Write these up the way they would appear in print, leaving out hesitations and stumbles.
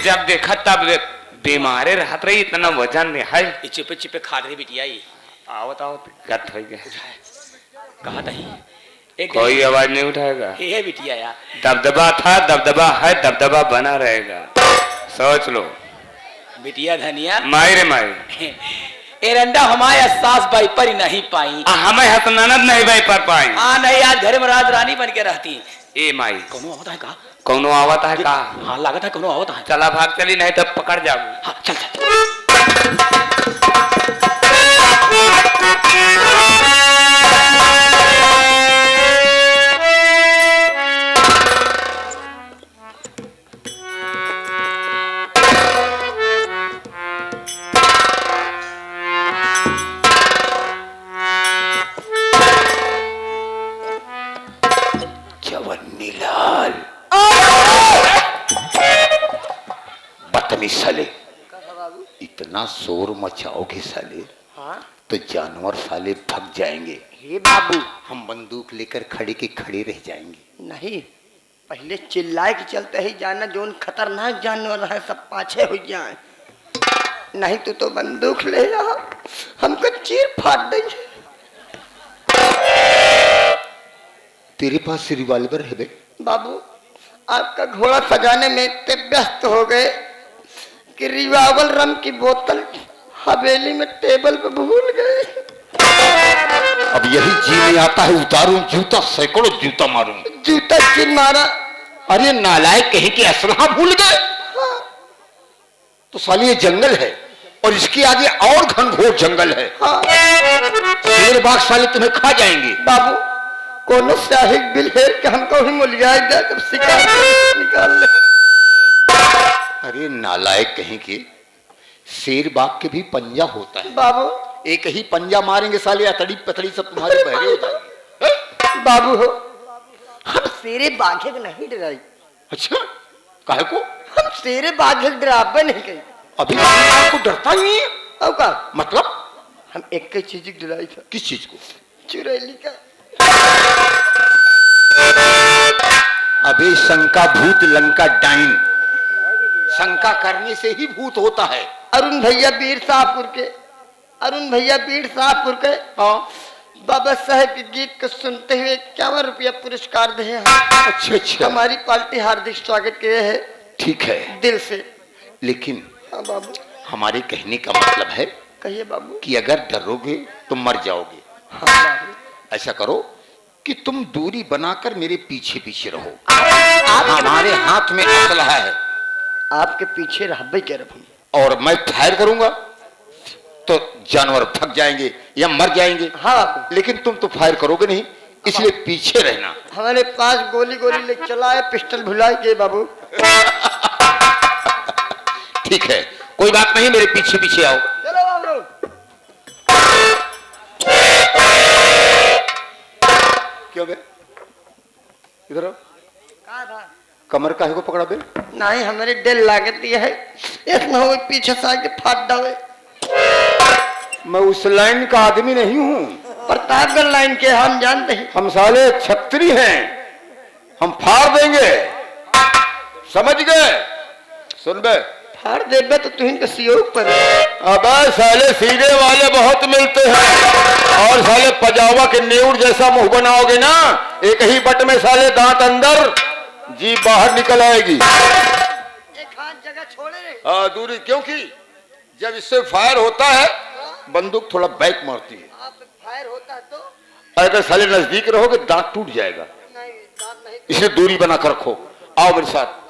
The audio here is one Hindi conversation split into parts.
जब देखा तब बीमारे रहत रही, इतना वजन नहीं है। चिपे चिपे खा रही बिटिया ये। आवत आवत गत हो गया। कहा था एक कोई आवाज नहीं उठाएगा। ये बिटिया यार, दबदबा था, दबदबा है, दबदबा बना रहेगा, सोच लो। बिटिया धनिया माई रे माई, एरंडा हमारे सास भाई पर ही नहीं पाई, हमें हत ननद नहीं भाई पर पाई। हाँ नहीं, आज घर में राज रानी बन के रहती। ए माई, कौनो आवता है का? कौनो आवत है का? हाँ लागत है कौनो आवता है। चला भाग चली, नहीं तो पकड़ जाओ। हाँ चल चल। जवन्नीलाल बदतमीज साले, इतना शोर मचाओगे साले तो जानवर साले भाग जाएंगे। हे बाबू, हम बंदूक लेकर खड़े के खड़े रह जाएंगे। नहीं, पहले चिल्लाए के चलते ही जाना जोन खतरनाक जानवर है सब पाछे हो जाए, नहीं तो बंदूक ले आ, हमको चीर फाड़ देंगे। तेरे पास रिवॉल्वर है बे? बाबू, आपका घोड़ा सजाने में इतने व्यस्त हो गए कि रिवावल रम की बोतल हवेली में टेबल पे भूल गए। अब यही जी में आता है, उतारूं जूता, सैकड़ों जूता मारूं। जूता किन मारा? अरे नालायक कहीं के असलहा भूल गए। हाँ। तो साली ये जंगल है और इसके आगे और घनघोर जंगल है। हाँ। शेर बाघ साले तुम्हें खा जाएंगे। बाबू, कोनो शाही बिल है कि हमको ही मुलियाई दे, जब शिकार निकाल ले। अरे नालायक कहीं के, शेर बाघ के भी पंजा होता है बाबू। एक ही पंजा मारेंगे साले, अतड़ी पतड़ी सब तुम्हारे बहरे हो जाएंगे। बाबू हो, हम शेरे बाघे के नहीं डराई। अच्छा, काहे को? हम शेरे बाघे डराबे नहीं गई। अभी को डरता ही नहीं है। अब का मतलब? हम एक ही चीज की डराई था। किस चीज को? चुड़ैली का। अबे शंका भूत लंका डाइन, शंका करने से ही भूत होता है। अरुण भैया पीर शाहपुर के, अरुण भैया पीर शाहपुर के बाबा साहेब के गीत को सुनते हुए 51 रुपया पुरस्कार दे हैं। अच्छा अच्छा, हमारी पार्टी हार्दिक स्वागत किए है, ठीक है दिल से। लेकिन हाँ बाबू। हमारे कहने का मतलब है कहिए बाबू। कि अगर डरोगे तो मर जाओगे। हाँ बाबू। ऐसा करो कि तुम दूरी बनाकर मेरे पीछे पीछे रहो। आप हमारे हाथ में असलहा है। आपके पीछे रहबे के रखूँ और मैं फायर करूंगा तो जानवर थक जाएंगे या मर जाएंगे। हाँ बाबू। लेकिन तुम तो फायर करोगे नहीं, इसलिए पीछे रहना। हमारे पास गोली गोली ले चला है, पिस्टल भुला गए बाबू। ठीक है, कोई बात नहीं, मेरे पीछे पीछे आओ। चलो बाबू। क्यों बे? इधर आओ। कहाँ था? कमर काहे को पकड़ा बे? नहीं, हमारे दिल लागत दिया है, इसमें हो पीछे से आके फाट डाले। मैं उस लाइन का आदमी नहीं हूँ। प्रतापगढ़ लाइन के हम जानते हैं। हम साले छत्री हैं, हम फाड़ देंगे, समझ गए? सुन बे, फाड़ देबे तो तुहिन के सियोग पर। अबे साले सीधे वाले बहुत मिलते हैं और साले पजावा के नेउर जैसा मुंह बनाओगे ना, एक ही बट में साले दांत अंदर जी बाहर निकल आएगी। एक हाथ जगह छोड़े रे। हाँ दूरी, क्योंकि जब इससे फायर होता है बंदूक थोड़ा बैक मारती है। आप फायर होता है तो अगर साले नजदीक रहोगे दांत टूट जाएगा, नहीं, दांत नहीं। इसलिए दूरी बनाकर रखो। आओ मेरे साथ।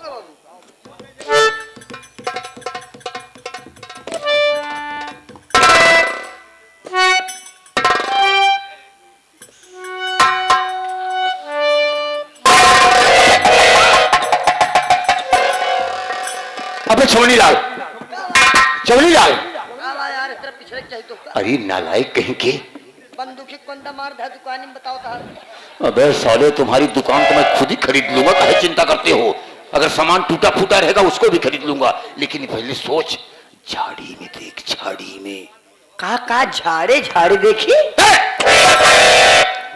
अबे चवनीलाल, चवनीलाल। यार इस तरह पिछड़े चाहिए तो अरे नालायक कहीं के, बंदूक ही कौन मार था दुकान में, बताओ था। अबे साले तुम्हारी दुकान तो मैं खुद ही खरीद लूंगा, काहे चिंता करते हो? अगर सामान टूटा फूटा रहेगा उसको भी खरीद लूंगा, लेकिन पहले सोच, झाड़ी में देख, झाड़ी में। का झाड़े झाड़े देखी?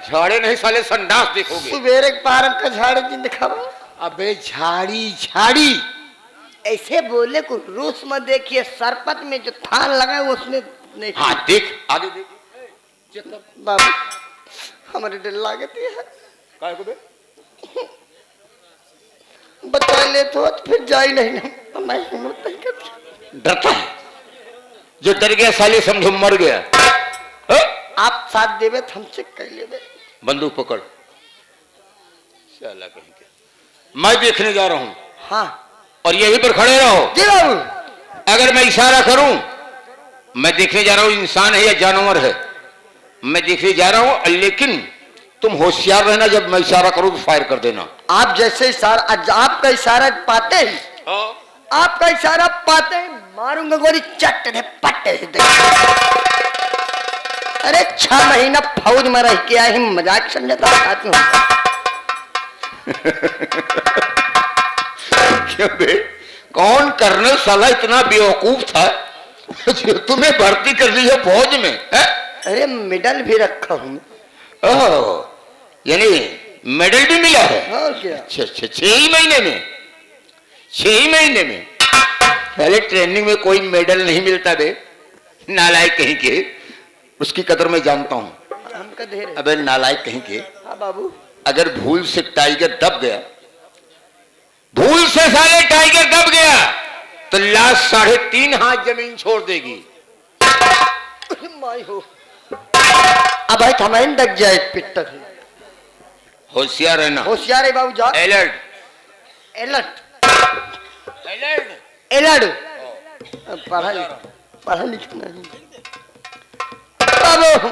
झाड़े नहीं साले, संडास देखोगे। सुबेरे पारक का झाड़े दिन दिखावा। अबे झाड़ी झाड़ी, ऐसे बोले को रूस में देखिए सरपत में जो थान लगा है उसमें नहीं। हाँ देख आगे देख बाबू हमारे डर लागती है काय को बे? बता ले तो फिर जा ही नहीं ना मैं हिम्मत नहीं करती। डरता है जो डर गया साले समझो मर गया। आप साथ देवे तो हमसे कह लेवे। बंदूक पकड़ साला कहीं के मैं देखने जा रहा हूं। हाँ और यहीं पर खड़े रहो। जी बाबू। अगर मैं इशारा करूं मैं देखने जा रहा हूं इंसान है या जानवर है मैं देखने जा रहा हूं लेकिन तुम होशियार रहना जब मैं इशारा करूं तो फायर कर देना। आप जैसे इशारा आपका इशारा पाते ही आपका इशारा पाते ही मारूंगा गोली चट दे पट्टे से दे। अरे 6 महीना फौज में रह के आए मजाक समझता आती हूँ। क्यों बे कौन कर्नल साला इतना बेवकूफ था जो तुम्हें भर्ती कर दी है फौज में है? अरे मेडल भी रखा हूँ। ओह यानी मेडल भी मिला है। और क्या 6 ही महीने में 6 ही महीने में पहले ट्रेनिंग में कोई मेडल नहीं मिलता बे नालायक कहीं के उसकी कदर मैं जानता हूं। हमका ढेर। अबे नालायक कहीं के हाँ बाबू अगर भूल से टाइगर दब गया भूल से साले टाइगर दब गया तो लाश 3.5 हाथ जमीन छोड़ देगी। माई हो अब भाई थमाइन डग जाए पिट्टर। होशियार रहना। होशियार है बाबू जा। Alert alert alert alert. पढ़ा लिखा नहीं बाबू।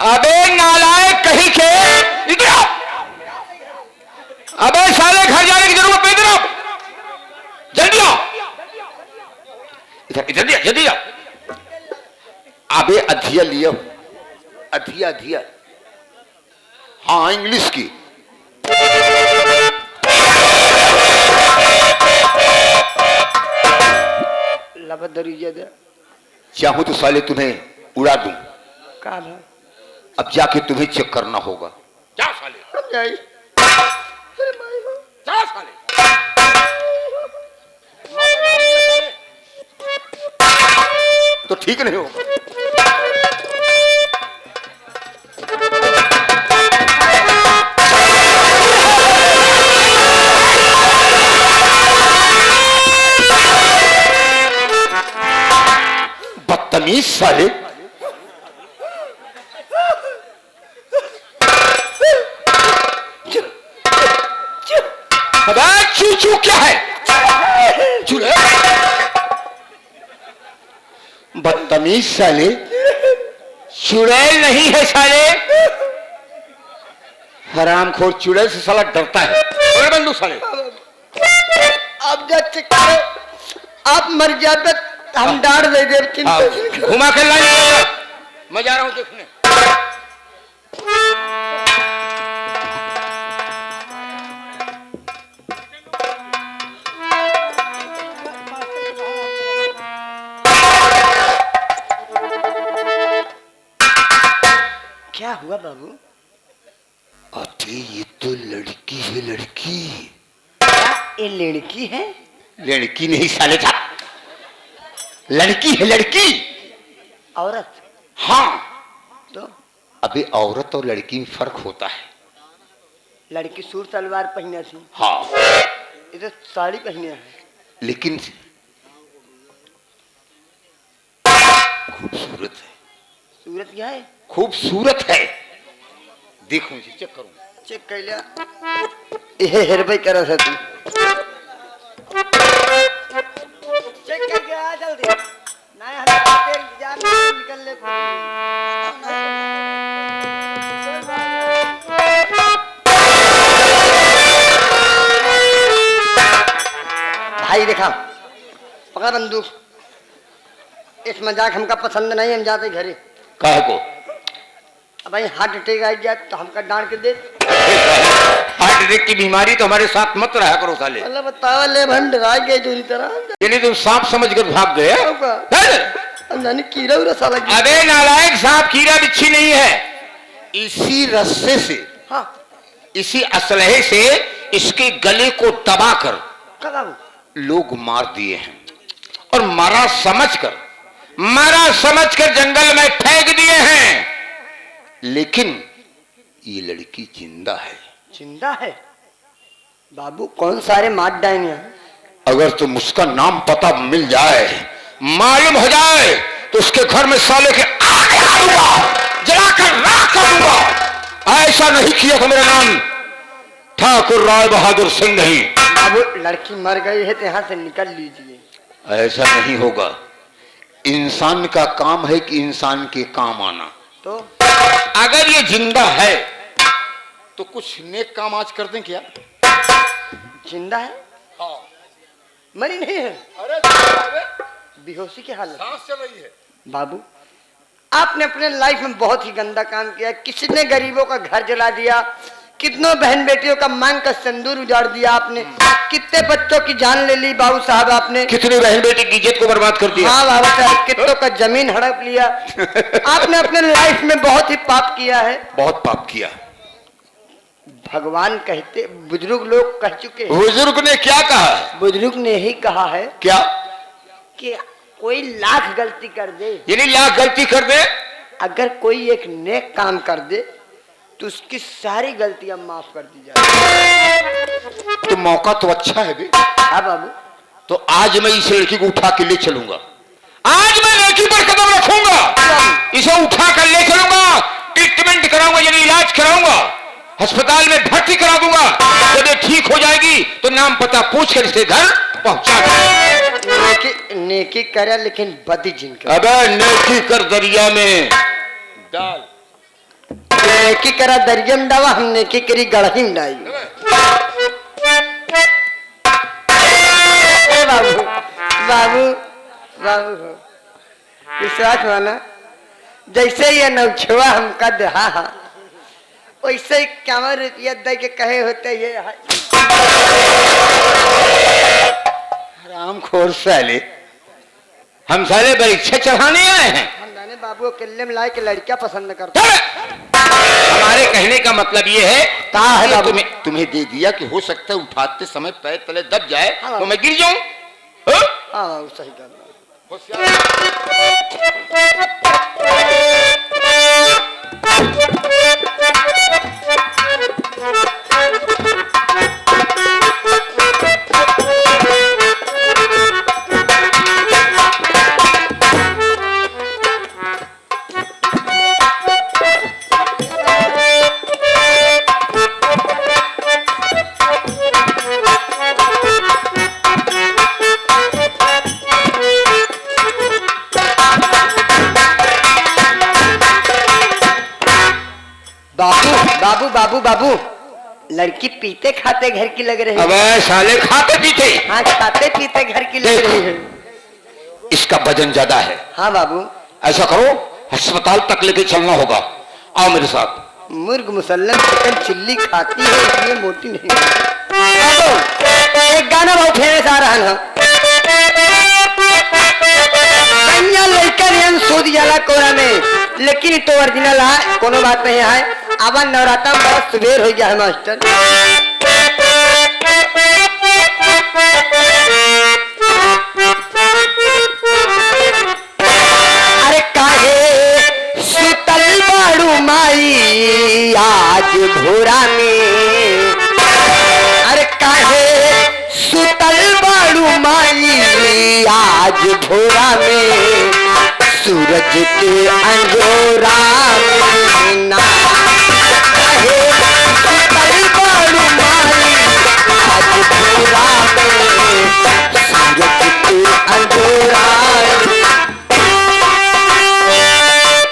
अबे नालायक कहीं के इधर आओ। अबे साले घर जाने की जरूरत नहीं इधर आओ जल्दी आओ इधर जल्दी जल्दी आओ। अबे अधिया लियो अधिया अधिया हाँ इंग्लिश की लबदरिया दे चाहूं तो साले तुम्हें उड़ा दूं। का भाई अब जाके तुम्हें चेक करना होगा। जा साले हम जाए। अरे माई हो जा साले तो ठीक नहीं होगा। बदतमीज साले चू चू क्या है चूल्हे बदतमीज साले चुड़ैल नहीं है साले हरामखोर चुड़ैल से साला डरता है। बंदू साले आप जा चेक करो आप मर जाते हम डांट दे दे चिंता। घुमा के लाइए मैं जा रहा हूं देखने। क्या हुआ बाबू? अरे ये तो लड़की है लड़की। ये लड़की है? लड़की नहीं साले था लड़की है लड़की। औरत? हाँ तो अबे औरत और लड़की में फर्क होता है। लड़की सूट सलवार पहने थी। हाँ ये तो साड़ी पहने है। लेकिन खूबसूरत है। सूरत क्या है? खूबसूरत है। देखो मुझे चेक करूं। चेक कर लिया ये हेरबई करा था तू। चेक करके आ जल्दी ना हम तेरे इंतजार में निकल ले। भाई देखा पकड़ बंदूक। इस मजाक हमका पसंद नहीं हम जाते घरे। काहे को? अब भाई हार्ट अटैक आ जाए तो हमका डांट के दे। हार्ट अटैक की बीमारी तो हमारे साथ मत रहा करो साले। अल्लाह बतावा ले भंड राज गए जो तरह। यानी तुम सांप समझ कर भाग गए। जाने कीड़ा उड़ा साला। अबे नालायक सांप कीड़ा बिच्छी नहीं है इसी रस्से से, हाँ इसी असलहे से इसके गले को दबाकर का बाबू लोग मार दिए हैं और मरा समझकर जंगल में फेंक दिए हैं। लेकिन ये लड़की जिंदा है। जिंदा है बाबू? कौन सारे मार डाएंगे? अगर तुम उसका नाम पता मिल जाए, मालूम हो जाए, तो उसके घर में साले के आग लगा दूंगा, जलाकर राख कर दूंगा। ऐसा नहीं किया तो मेरा नाम ठाकुर राय बहादुर सिंह नहीं। बाबू लड़की मर गई है तो यहाँ से निकल लीजिए। ऐसा नहीं होगा। इंसान का काम है कि इंसान के काम आना। तो अगर ये जिंदा है तो कुछ नेक काम आज कर दें क्या? जिंदा है? हाँ। मरी नहीं है? अरे बेहोशी की हालत सांस चल रही है। बाबू आपने अपने लाइफ में बहुत ही गंदा काम किया। किसी ने गरीबों का घर जला दिया, कितनों बहन बेटियों का मांग का सिंदूर उजाड़ दिया आपने, कितने बच्चों की जान ले ली बाबू साहब आपने, कितनी बहन बेटी की इज्जत को बर्बाद कर दिया। हाँ बाबू साहब, कितनों का जमीन हड़प लिया। आपने अपने लाइफ में बहुत ही पाप किया है। बहुत पाप किया। भगवान कहते, बुजुर्ग लोग कह चुके हैं। बुजुर्ग ने क्या कहा? बुजुर्ग ने ही कहा है क्या? कि कोई लाख गलती कर दे, यानी लाख गलती कर दे, अगर कोई एक नेक काम कर दे तो उसकी सारी गलतियां माफ कर दी जाए। तो मौका तो अच्छा है बे। हाँ बाबू। तो आज मैं इस लड़की को उठा के ले चलूंगा। आज मैं लड़की पर कदम रखूंगा, इसे उठा कर ले चलूंगा, ट्रीटमेंट कराऊंगा, यानी इलाज कराऊंगा, अस्पताल में भर्ती करा दूंगा। जब ये ठीक हो जाएगी तो नाम पता पूछ कर इसे घर पहुंचा दूंगा। नेकी करे लेकिन बदी जिनका। अबे नेकी कर दरिया में डाल। नेकी करा दरिया में डावा, हम नेकी करी गढ़ही में डाई। बाबू बाबू बाबू विश्वास माना, जैसे ये नौछुआ हमका दहा वैसे ही क्या रुपया दे के कहे होते ये राम खोर साले, हम साले परीक्षा चढ़ाने आए हैं। हम जाने बाबू किले में लाए के लड़कियां पसंद करते। हमारे कहने का मतलब ये है कहा है बाबू? तुम्हें दे दिया कि हो सकता है उठाते समय पैर तले दब जाए हाँ तो मैं गिर जाऊं। हाँ बाबू सही कर। बाबू बाबू बाबू लड़की पीते खाते घर की लग रही है। अबे साले खाते पीते? हाँ खाते पीते घर की लग रही है। इसका वजन ज्यादा है। हाँ बाबू। ऐसा करो अस्पताल तक लेके चलना होगा, आओ मेरे साथ। मुर्ग मुसल्लम चिकन चिल्ली खाती है इसलिए मोटी नहीं। एक गाना बहुत फेमस आ रहा है, सूद जाला कोरा में, लेकिन तो ओरिजिनल है, कोनो बात नहीं है। अब नवरात्र में बहुत सुबेर हो गया है मास्टर। अरे काहे सुतल बाड़ू माई आज भोरा में, अरे काहे सुतल बाड़ू माई आज भोरा में, सूरज के अंजोरा में ना काहे सुतल बाड़ू माई आज भोरा में, सूरज के अंजोरा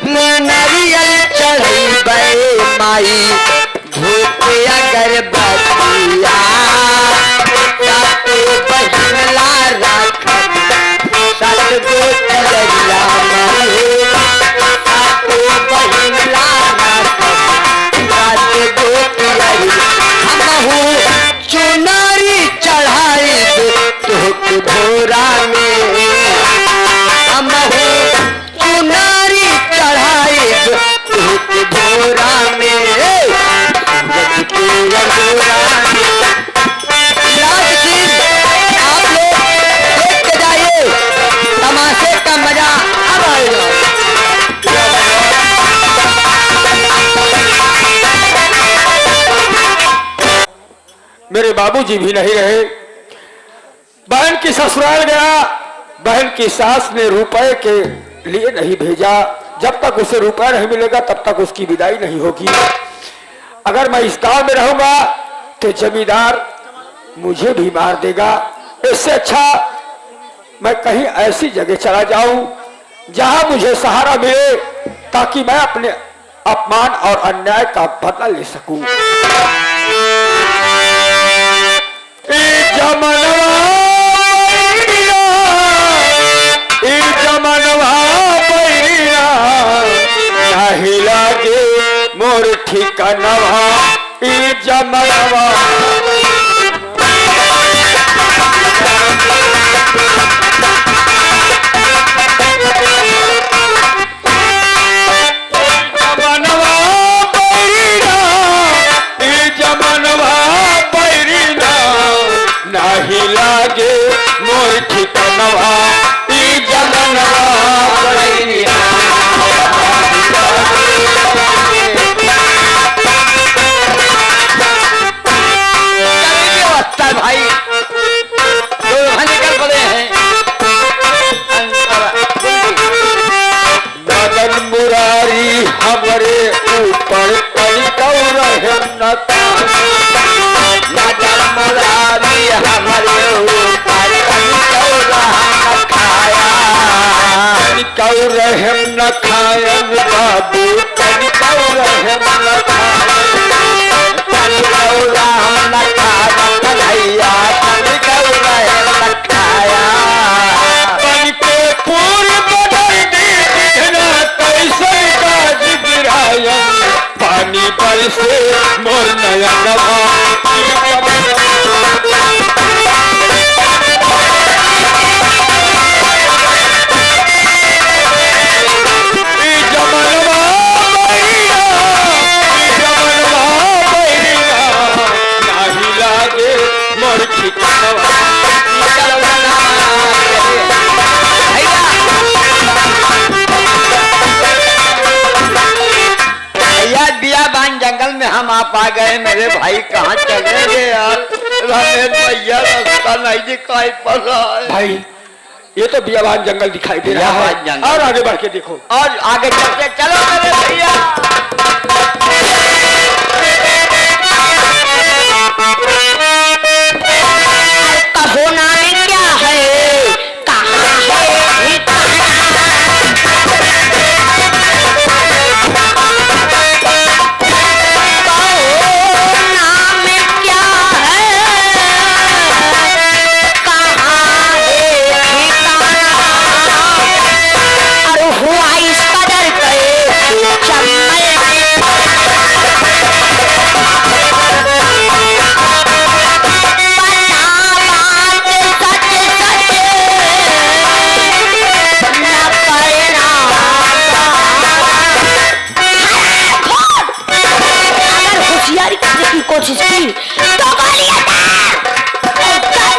में नारियल चढ़ी माई धूप अगरबत्तिया, बहिनला रख सत गो चलरिया माई, बहिनला रख सत गो चलरिया, हमहू चुनारी चढ़ाई तुहक भोरा में, हमहू चुनारी चढ़ाई तुहक भोरा में। मेरे बाबूजी भी नहीं रहे। बहन की ससुराल गया, बहन की सास ने रुपए के लिए नहीं भेजा। जब तक उसे रुपया नहीं मिलेगा तब तक उसकी विदाई नहीं होगी। अगर मैं इस गांव में रहूंगा तो जमींदार मुझे भी मार देगा। इससे अच्छा मैं कहीं ऐसी जगह चला जाऊं जहां मुझे सहारा मिले, ताकि मैं अपने अपमान और अन्याय का बदला ले सकूं। नहीं लागे मोर ठिकानवा ई जमनवा। नहीं लागे मोर ठिकानवा ई जमनवा। भाई निकल पड़े हैं। मदन मुरारी हमरे ऊपर मदन मुरारी हमारे ऊपर रहम न खायन बाबू, रहम न पानी पर से मोर नया जंगल में हम आप आ गए। मेरे भाई कहाँ चले गए यार? रमेश भैया रास्ता नहीं दिखाई पड़ रहा है। भाई ये तो बियाबान जंगल दिखाई दे रहा है। और आगे बढ़ के देखो, और आगे चलते चलो मेरे भैया। होना क्या है, कहाँ है कोशिश की तो गोलियां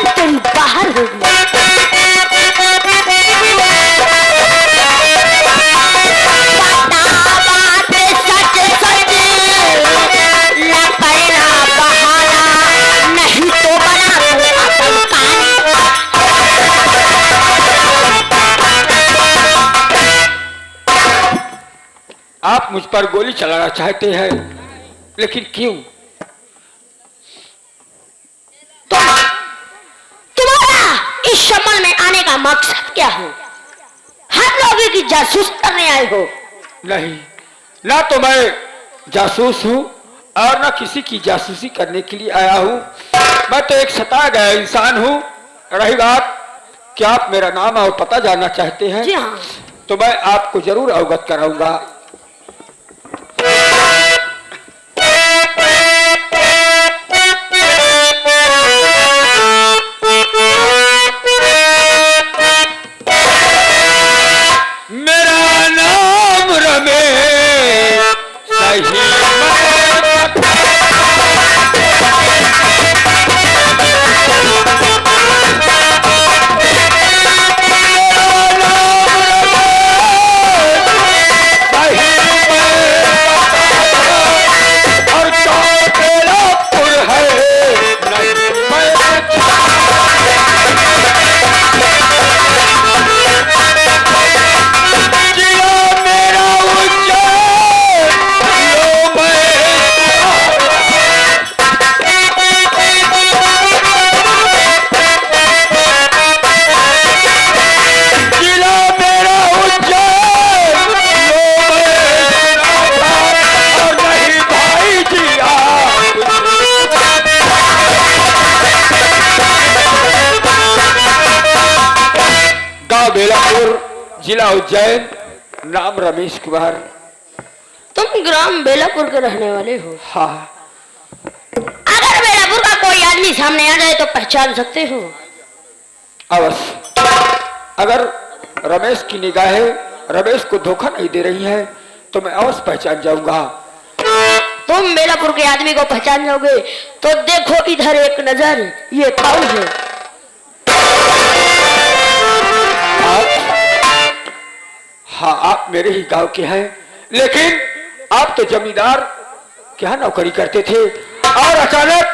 तेरी बाहर होगी। आप मुझ पर गोली चलाना चाहते हैं, लेकिन क्यों? तुम्हारा इस शमल में आने का मकसद क्या है? हम लोगों की जासूस करने आए हो? नहीं, ना तो मैं जासूस हूँ और ना किसी की जासूसी करने के लिए आया हूँ। मैं तो एक सता गया इंसान हूँ। रही बात क्या आप मेरा नाम और पता जानना चाहते हैं? जी हाँ। तो मैं आपको जरूर अवगत कराऊंगा। मेरा नाम रमेश सही बेलापुर, जिला उज्जैन, नाम रमेश कुमार। तुम ग्राम बेलापुर के रहने वाले हो? हाँ। अगर बेलापुर का कोई आदमी सामने आ जाए तो पहचान सकते हो? अवश्य। अगर रमेश की निगाहें रमेश को धोखा नहीं दे रही है तो मैं अवश्य पहचान जाऊंगा। तुम बेलापुर के आदमी को पहचान जाओगे तो देखो इधर एक नजर, ये कौन है? आप? हाँ, आप मेरे ही गांव के हैं, लेकिन आप तो जमींदार क्या नौकरी करते थे और अचानक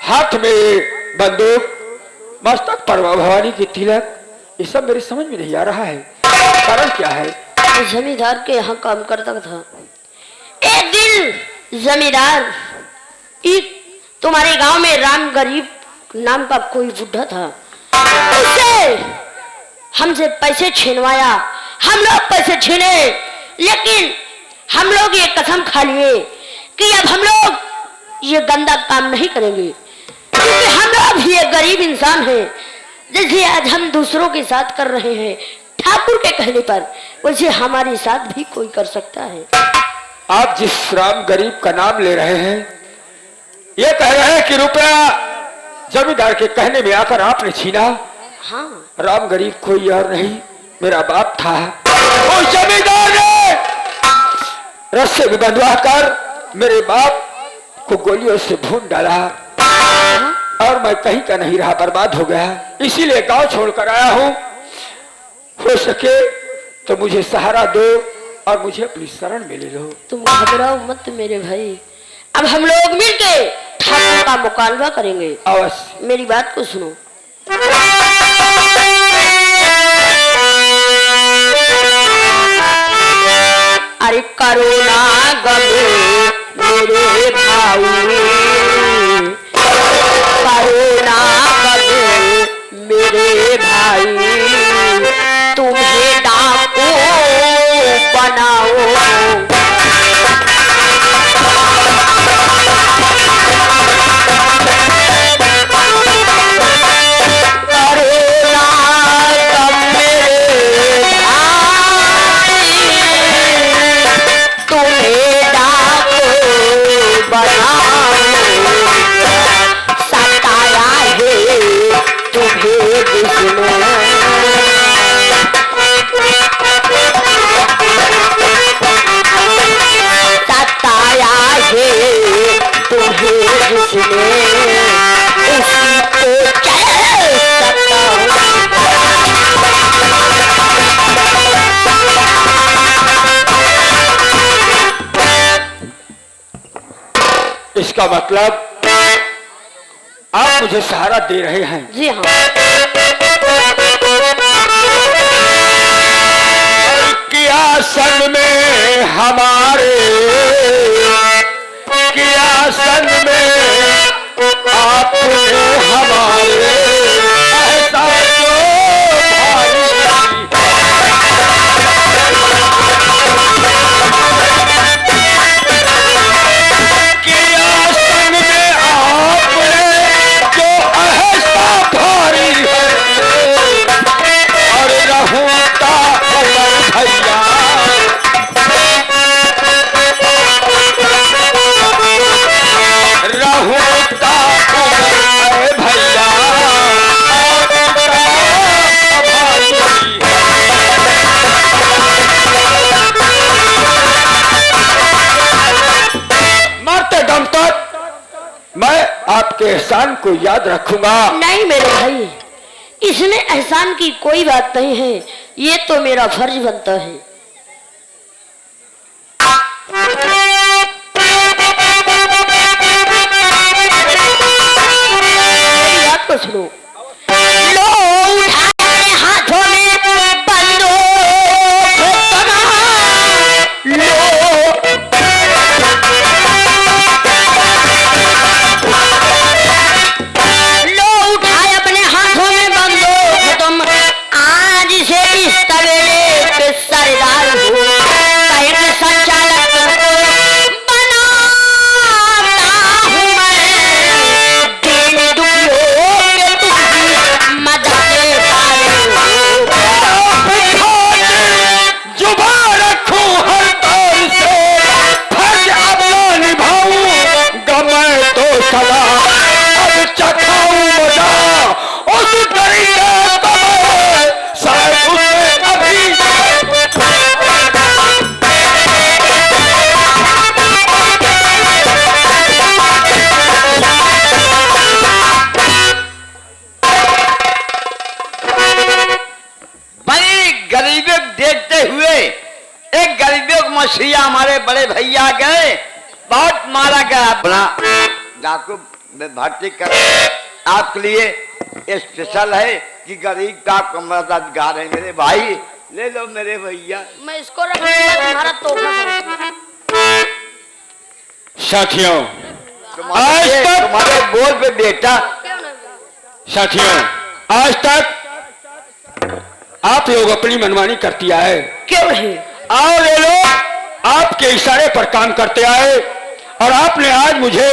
हाथ में बंदूक, मस्तक पर भवानी की तिलक, ये सब मेरे समझ में नहीं आ रहा है। कारण क्या है? जमींदार के यहाँ काम करता था। एक दिन जमींदार तुम्हारे गांव में राम गरीब नाम का कोई बुढ़ा था, उससे हमसे पैसे छीनवाया। हम लोग पैसे छीने, लेकिन हम लोग ये कसम खा लिए कि अब हम लोग ये गंदा काम नहीं करेंगे, क्योंकि हम लोग ये गरीब इंसान हैं। जैसे आज हम दूसरों के साथ कर रहे हैं ठाकुर के कहने पर, वैसे हमारे साथ भी कोई कर सकता है। आप जिस राम गरीब का नाम ले रहे हैं, ये कह रहे हैं कि रुपया जमींदार के कहने में आकर आपने छीना। हाँ, राम गरीब कोई और नहीं, मेरा बाप था। उस जमींदार ने रस्से में बंधवा कर मेरे बाप को गोलियों से भून डाला और मैं कहीं का नहीं रहा, बर्बाद हो गया। इसीलिए गांव छोड़कर आया हूं। हो सके तो मुझे सहारा दो और मुझे अपनी शरण में ले लो। तुम घबराओ मत मेरे भाई, अब हम लोग मिलके ठाकुर का मुकाबला करेंगे। अवश्य। मेरी बात को सुनो। अरे करुणा गमे मेरे भाई, करुणा गमे मेरे भाई, तुम्हें डाकू बनाओ। इसका मतलब आप मुझे सहारा दे रहे हैं? जी हाँ। किया सन में हमारे, किया सन में आपने हमारे, ऐसा आपके एहसान को याद रखूंगा। नहीं मेरे भाई, इसमें एहसान की कोई बात नहीं है, ये तो मेरा फर्ज बनता है। मेरी बात को सुनो। लो उठाए हाथों में बंदूक तमाम, लो आ गए, बहुत मारा गया। अपना डाकू में भर्ती कर आपके लिए स्पेशल है कि गरीब का मददगार है मेरे भाई, ले लो मेरे भैया। मैं इसको रखूंगा, तुम्हारा तोहफा। साथियों, तुम्हारे बोल पे बेटा। साथियों, आज तक आप लोग अपनी मनमानी करती आए, क्यों नहीं? और ये लोग आपके इशारे पर काम करते आए, और आपने आज मुझे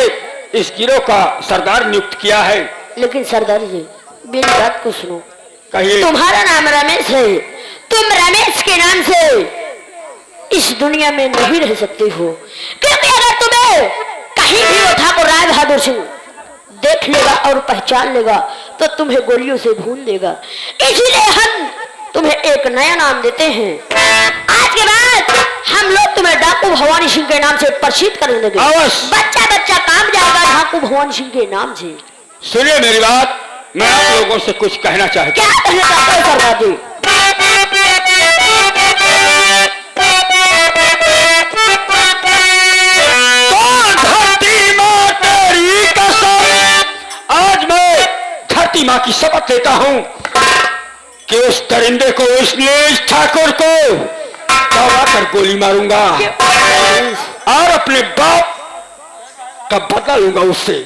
इस गिरोह का सरदार नियुक्त किया है। लेकिन सरदार जी, मेरी बात को सुनो। कहिए। तुम्हारा नाम रमेश है, तुम रमेश के नाम से इस दुनिया में नहीं रह सकते हो, क्योंकि अगर तुम्हें कहीं भी वो ठाकुर राय बहादुर सिंह देख लेगा और पहचान लेगा तो तुम्हें गोलियों से भून देगा। इसीलिए हम तुम्हें एक नया नाम देते हैं। आज के बाद हम लोग तुम्हें डाकू भवानी सिंह के नाम से प्रसिद्ध कर देंगे। अवश्य। बच्चा बच्चा काम जाएगा डाकू भवानी सिंह के नाम से। सुनिए मेरी बात, मैं आप लोगों से कुछ कहना चाहता क्या कहना चाहते हो सरदार जी? धरती माँ की शपथ लेता हूँ कि उस दरिंदे को, उस नीच ठाकुर को दौड़ा कर गोली मारूंगा और अपने बाप का बदला लूंगा उससे।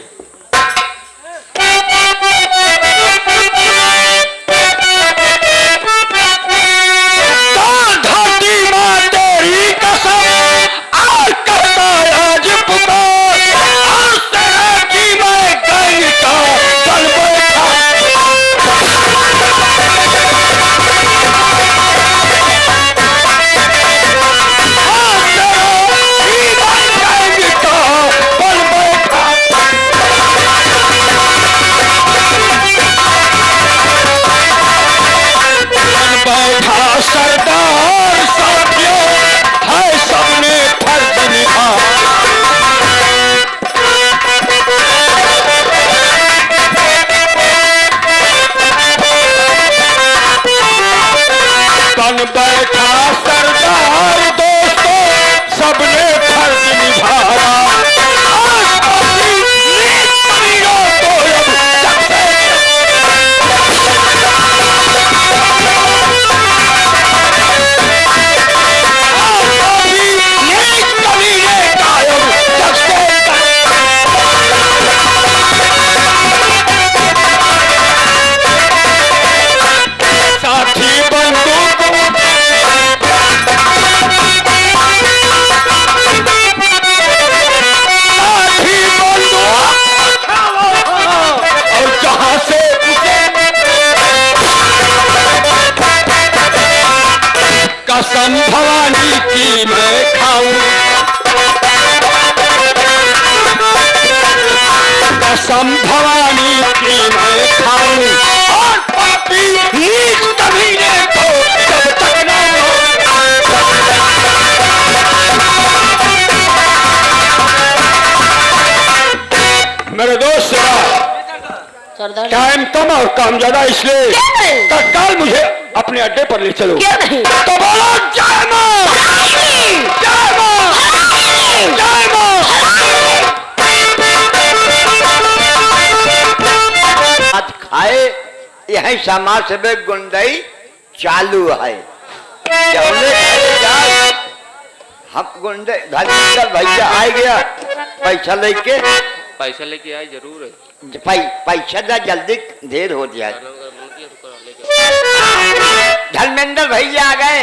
धरती माँ तेरी कसम, और कहता है आज पुकार, और तेरा की मैं गई का चल बैठा। सरदार साथियों है सबने फर्ज निभाया। बन बैठा सरदार दोस्तों, सबने फर्ज निभाया। कसम भवानी की मैं खाऊं, कसम भवानी की मैं खाऊं, और पापी नीच कमीने को जब तक न मेरे दोस्त सरदार टाइम कम और काम ज्यादा, इसलिए तत्काल मुझे अपने अड्डे पर ले चलो। क्यों नहीं? तो बोलो जय मां, जय मां, जय मां। आज खाए यही समाज से गुंडई चालू है। हम गुंडे धर्मेंद्र भैया आ गया, पैसा लेके आए जरूर है। पैसा दा जल्दी देर हो जाए। धर्मेंद्र भैया आ गए।